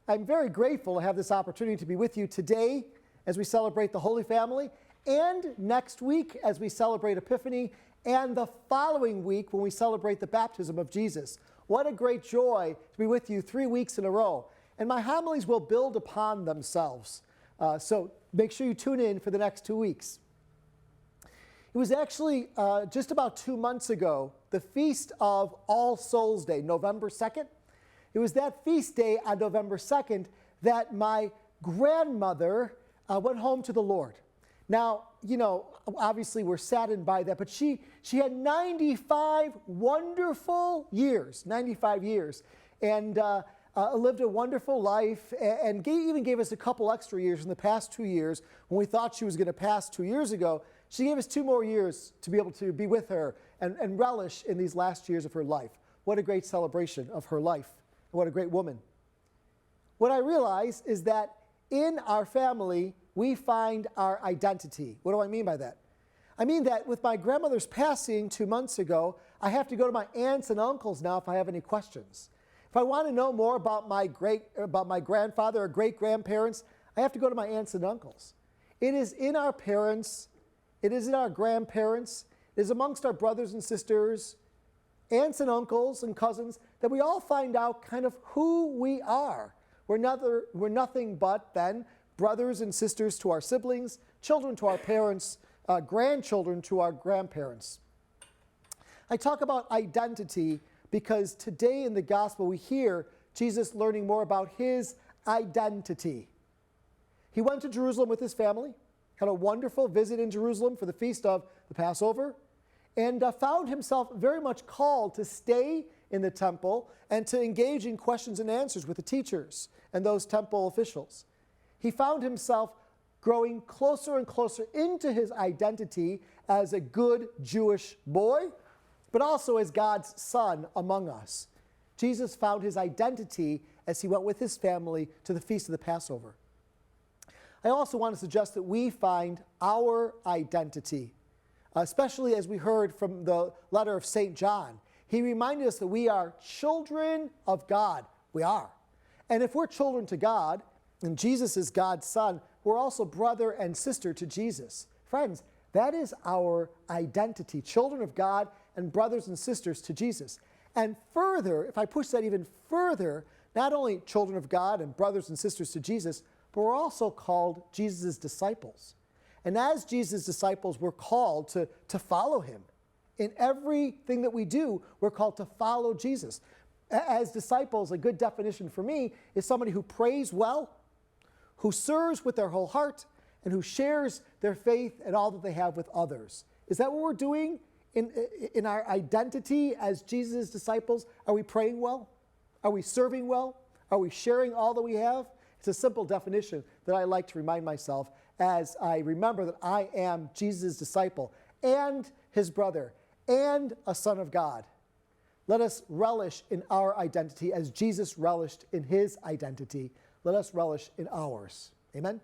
I'm very grateful to have this opportunity to be with you today as we celebrate the Holy Family, and next week as we celebrate Epiphany, and the following week when we celebrate the baptism of Jesus. What a great joy to be with you 3 weeks in a row. And my homilies will build upon themselves. So make sure you tune in for the next 2 weeks. It was actually just about 2 months ago, the feast of All Souls Day, November 2nd. It was that feast day on November 2nd that my grandmother went home to the Lord. Now, you know, obviously we're saddened by that, but she had 95 wonderful years, 95 years, and lived a wonderful life, and even gave us a couple extra years in the past 2 years. When we thought she was going to pass 2 years ago, she gave us 2 more years to be able to be with her and relish in these last years of her life. What a great celebration of her life. What a great woman. What I realize is that in our family, we find our identity. What do I mean by that? I mean that with my grandmother's passing 2 months ago, I have to go to my aunts and uncles now if I have any questions. If I want to know more about my grandfather or great-grandparents, I have to go to my aunts and uncles. It is in our parents, it is in our grandparents, it is amongst our brothers and sisters, aunts and uncles and cousins, that we all find out kind of who we are. We're nothing but then brothers and sisters to our siblings, children to our parents, grandchildren to our grandparents. I talk about identity because today in the gospel we hear Jesus learning more about his identity. He went to Jerusalem with his family, had a wonderful visit in Jerusalem for the feast of the Passover, and found himself very much called to stay in the temple and to engage in questions and answers with the teachers and those temple officials. He found himself growing closer and closer into his identity as a good Jewish boy, but also as God's son among us. Jesus found his identity as he went with his family to the feast of the Passover. I also want to suggest that we find our identity, especially as we heard from the letter of St. John. He reminded us that we are children of God. We are. And if we're children to God, and Jesus is God's son, we're also brother and sister to Jesus. Friends, that is our identity, children of God and brothers and sisters to Jesus. And further, if I push that even further, not only children of God and brothers and sisters to Jesus, but we're also called Jesus' disciples. And as Jesus' disciples, we're called to follow him. In everything that we do, we're called to follow Jesus. As disciples, a good definition for me is somebody who prays well, who serves with their whole heart, and who shares their faith and all that they have with others. Is that what we're doing in our identity as Jesus' disciples? Are we praying well? Are we serving well? Are we sharing all that we have? It's a simple definition that I like to remind myself as I remember that I am Jesus' disciple and his brother and a son of God. Let us relish in our identity as Jesus relished in his identity. Let us relish in ours. Amen?